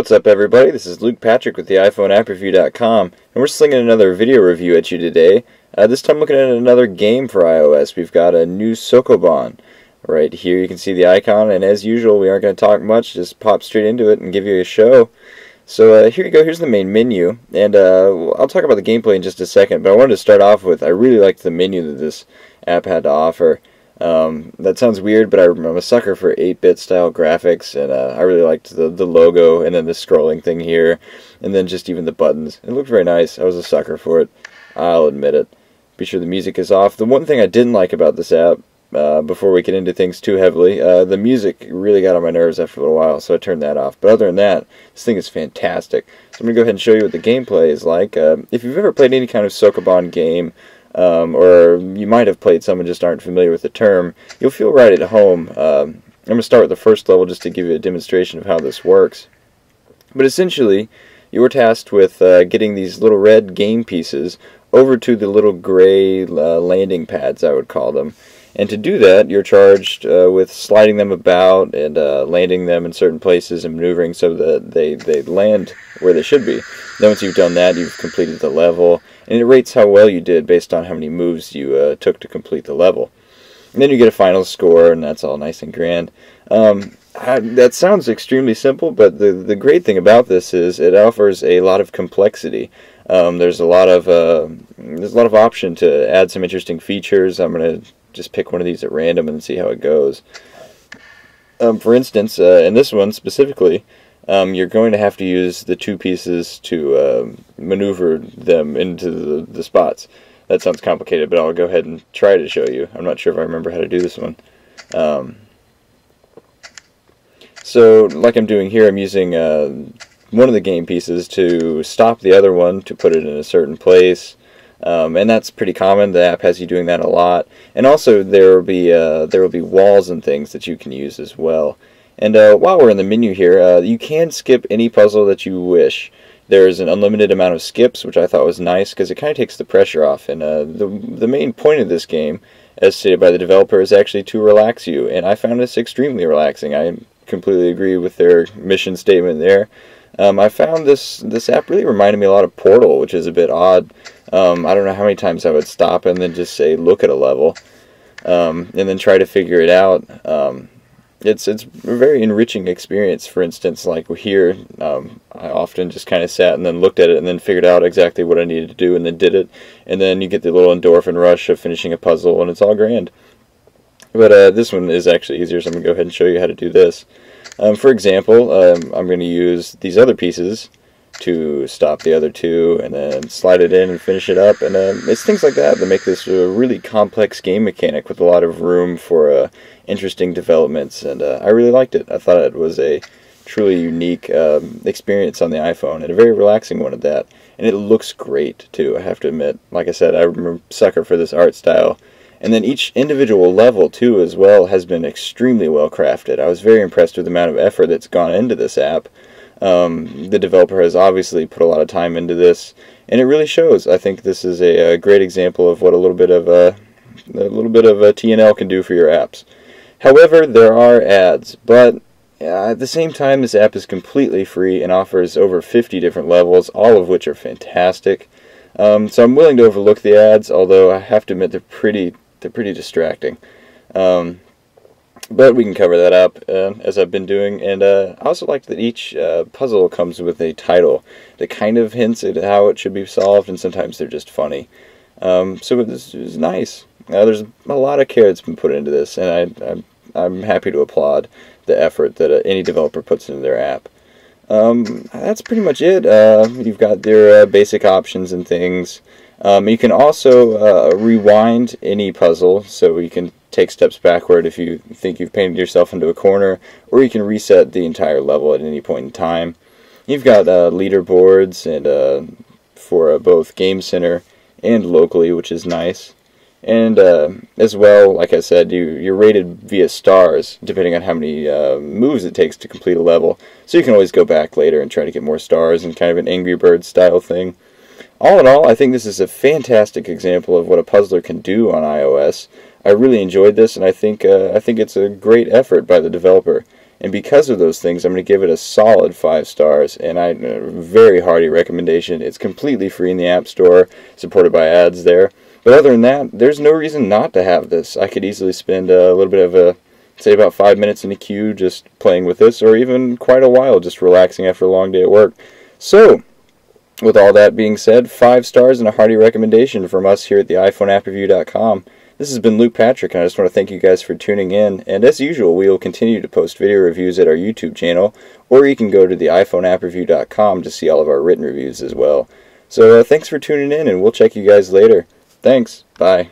What's up, everybody? This is Luke Patrick with the iPhone and we're slinging another video review at you today. This time looking at another game for iOS. We've got a new Sokoban. Right here you can see the icon, and as usual we aren't going to talk much, just pop straight into it and give you a show. So here you go, here's the main menu, and I'll talk about the gameplay in just a second, but I wanted to start off with, I really liked the menu that this app had to offer. That sounds weird, but I'm a sucker for 8-bit style graphics, and I really liked the logo, and then the scrolling thing here, and then just even the buttons. It looked very nice. I was a sucker for it. I'll admit it. Be sure the music is off. The one thing I didn't like about this app, before we get into things too heavily, the music really got on my nerves after a little while, so I turned that off. But other than that, this thing is fantastic. So I'm going to go ahead and show you what the gameplay is like. If you've ever played any kind of Sokoban game, or you might have played some and just aren't familiar with the term, you'll feel right at home. I'm going to start with the first level just to give you a demonstration of how this works. But essentially, you're tasked with getting these little red game pieces over to the little gray landing pads, I would call them. And to do that, you're charged with sliding them about and landing them in certain places and maneuvering so that they land where they should be. Then once you've done that, you've completed the level, and it rates how well you did based on how many moves you took to complete the level. And then you get a final score, and that's all nice and grand. That sounds extremely simple, but the great thing about this is it offers a lot of complexity. There's a lot of option to add some interesting features. I'm going to just pick one of these at random and see how it goes. For instance, in this one specifically, you're going to have to use the two pieces to maneuver them into the spots. That sounds complicated, but I'll go ahead and try to show you. I'm not sure if I remember how to do this one. So, like I'm doing here, I'm using one of the game pieces to stop the other one, to put it in a certain place. And that's pretty common. The app has you doing that a lot. And also there will be walls and things that you can use as well. And while we're in the menu here, you can skip any puzzle that you wish. There's an unlimited amount of skips, which I thought was nice because it kind of takes the pressure off. And the main point of this game, as stated by the developer, is actually to relax you. And I found this extremely relaxing. I completely agree with their mission statement there. I found this app really reminded me a lot of Portal, which is a bit odd. I don't know how many times I would stop and then just say, look at a level, and then try to figure it out. It's a very enriching experience. For instance, like here, I often just kind of sat and then looked at it and then figured out exactly what I needed to do and then did it. And then you get the little endorphin rush of finishing a puzzle, and it's all grand. But this one is actually easier, so I'm going to go ahead and show you how to do this. For example, I'm going to use these other pieces to stop the other two and then slide it in and finish it up. And it's things like that that make this a really complex game mechanic with a lot of room for interesting developments. And I really liked it. I thought it was a truly unique experience on the iPhone, and a very relaxing one at that. And it looks great, too, I have to admit. Like I said, I'm a sucker for this art style. And then each individual level, too, as well, has been extremely well crafted. I was very impressed with the amount of effort that's gone into this app. The developer has obviously put a lot of time into this, and it really shows. I think this is a great example of what a little bit of TNL can do for your apps. However, there are ads, but at the same time, this app is completely free and offers over 50 different levels, all of which are fantastic. So I'm willing to overlook the ads, although I have to admit they're pretty distracting. But we can cover that up as I've been doing. And I also like that each puzzle comes with a title that kind of hints at how it should be solved, and sometimes they're just funny. So this is nice. There's a lot of care that's been put into this, and I'm happy to applaud the effort that any developer puts into their app. That's pretty much it. You've got their basic options and things. You can also rewind any puzzle, so you can take steps backward if you think you've painted yourself into a corner, or you can reset the entire level at any point in time. You've got leaderboards and for both Game Center and locally, which is nice. And as well, like I said, you're rated via stars, depending on how many moves it takes to complete a level. So you can always go back later and try to get more stars, and kind of an Angry Birds style thing. All in all, I think this is a fantastic example of what a puzzler can do on iOS. I really enjoyed this, and I think it's a great effort by the developer. And because of those things, I'm going to give it a solid 5 stars, and a very hearty recommendation. It's completely free in the App Store, supported by ads there. But other than that, there's no reason not to have this. I could easily spend a little bit of say about 5 minutes in the queue just playing with this, or even quite a while just relaxing after a long day at work. So, with all that being said, 5 stars and a hearty recommendation from us here at the iPhoneAppReview.com. This has been Luke Patrick, and I just want to thank you guys for tuning in. And as usual, we will continue to post video reviews at our YouTube channel, or you can go to the iPhoneAppReview.com to see all of our written reviews as well. So thanks for tuning in, and we'll check you guys later. Thanks. Bye.